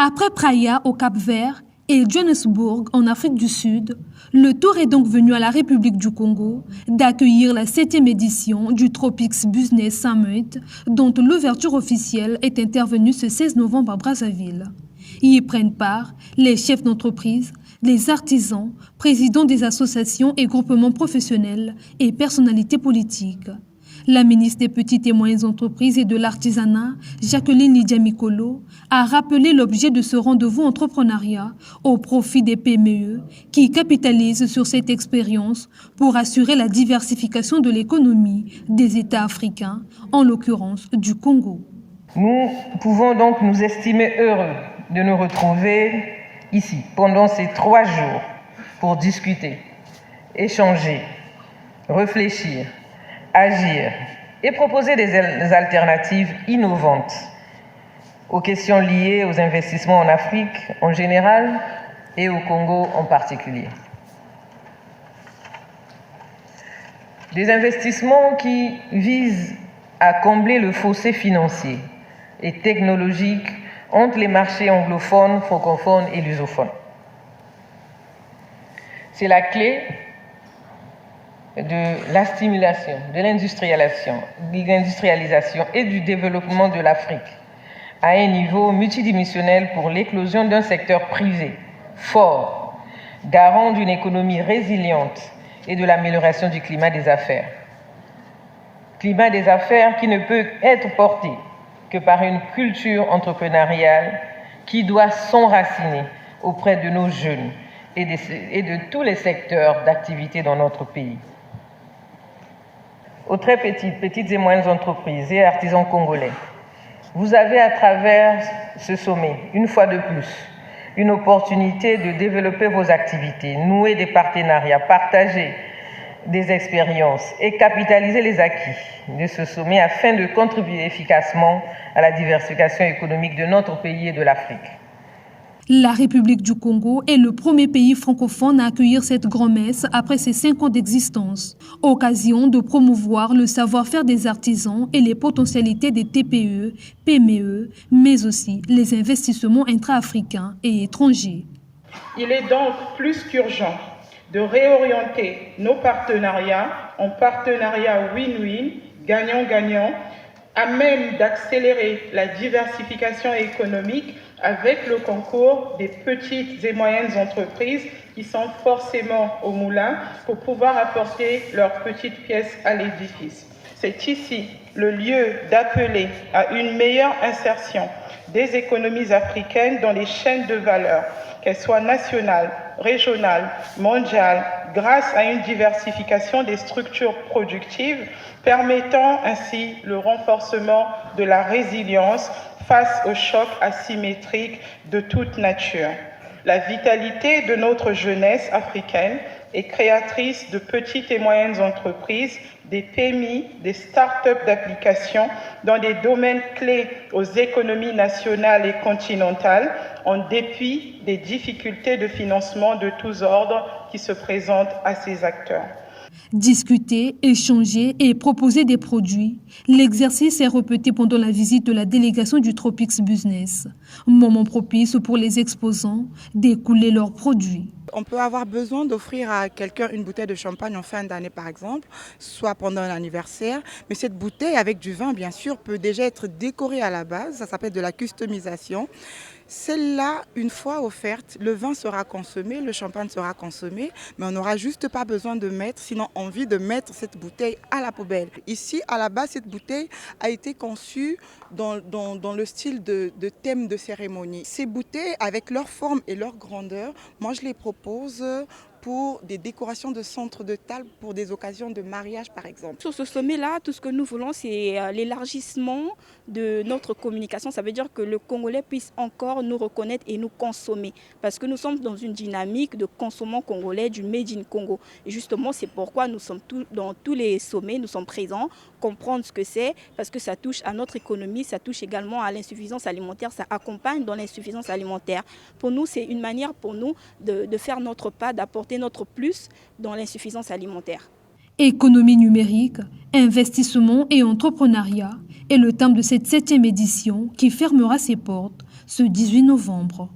Après Praia au Cap-Vert et Johannesburg en Afrique du Sud, le tour est donc venu à la République du Congo d'accueillir la 7e édition du Tropics Business Summit, dont l'ouverture officielle est intervenue ce 16 novembre à Brazzaville. Y prennent part les chefs d'entreprise, les artisans, présidents des associations et groupements professionnels et personnalités politiques. La ministre des Petites et Moyennes Entreprises et de l'Artisanat, Jacqueline Lydia Mikolo, a rappelé l'objet de ce rendez-vous entrepreneuriat au profit des PME qui capitalisent sur cette expérience pour assurer la diversification de l'économie des États africains, en l'occurrence du Congo. Nous pouvons donc nous estimer heureux de nous retrouver ici pendant ces 3 jours pour discuter, échanger, réfléchir, agir et proposer des alternatives innovantes aux questions liées aux investissements en Afrique en général et au Congo en particulier. Des investissements qui visent à combler le fossé financier et technologique entre les marchés anglophones, francophones et lusophones. C'est la clé de la stimulation, de l'industrialisation et du développement de l'Afrique à un niveau multidimensionnel pour l'éclosion d'un secteur privé fort, garant d'une économie résiliente et de l'amélioration du climat des affaires. Climat des affaires qui ne peut être porté que par une culture entrepreneuriale qui doit s'enraciner auprès de nos jeunes et de tous les secteurs d'activité dans notre pays. Aux très petites et moyennes entreprises et artisans congolais, vous avez à travers ce sommet, une fois de plus, une opportunité de développer vos activités, nouer des partenariats, partager des expériences et capitaliser les acquis de ce sommet afin de contribuer efficacement à la diversification économique de notre pays et de l'Afrique. La République du Congo est le premier pays francophone à accueillir cette grand-messe après ses 5 ans d'existence. Occasion de promouvoir le savoir-faire des artisans et les potentialités des TPE, PME, mais aussi les investissements intra-africains et étrangers. Il est donc plus qu'urgent de réorienter nos partenariats en partenariats win-win, gagnant-gagnant, à même d'accélérer la diversification économique avec le concours des petites et moyennes entreprises qui sont forcément au moulin pour pouvoir apporter leurs petites pièces à l'édifice. C'est ici le lieu d'appeler à une meilleure insertion des économies africaines dans les chaînes de valeur, qu'elles soient nationales, régionales, mondiales, grâce à une diversification des structures productives, permettant ainsi le renforcement de la résilience face aux chocs asymétriques de toute nature. La vitalité de notre jeunesse africaine est créatrice de petites et moyennes entreprises, des PMI, des start-up d'application dans des domaines clés aux économies nationales et continentales, en dépit des difficultés de financement de tous ordres qui se présentent à ces acteurs. Discuter, échanger et proposer des produits. L'exercice est répété pendant la visite de la délégation du Tropics Business. Moment propice pour les exposants d'écouler leurs produits. On peut avoir besoin d'offrir à quelqu'un une bouteille de champagne en fin d'année par exemple, soit pendant un anniversaire. Mais cette bouteille avec du vin bien sûr peut déjà être décorée à la base, ça s'appelle de la customisation. Celle-là, une fois offerte, le vin sera consommé, le champagne sera consommé, mais on n'aura juste pas besoin de mettre, sinon envie de mettre cette bouteille à la poubelle. Ici, à la base, cette bouteille a été conçue dans le style de thème de cérémonie. Ces bouteilles, avec leur forme et leur grandeur, moi je les propose pour des décorations de centre de table, pour des occasions de mariage par exemple. Sur ce sommet-là, tout ce que nous voulons, c'est l'élargissement de notre communication. Ça veut dire que le Congolais puisse encore nous reconnaître et nous consommer. Parce que nous sommes dans une dynamique de consommant congolais, du Made in Congo. Et justement, c'est pourquoi nous sommes dans tous les sommets, nous sommes présents, comprendre ce que c'est, parce que ça touche à notre économie, ça touche également à l'insuffisance alimentaire, ça accompagne dans l'insuffisance alimentaire. Pour nous, c'est une manière pour nous de faire notre pas, d'apporter notre plus dans l'insuffisance alimentaire. Économie numérique, investissement et entrepreneuriat est le thème de cette 7e édition qui fermera ses portes ce 18 novembre.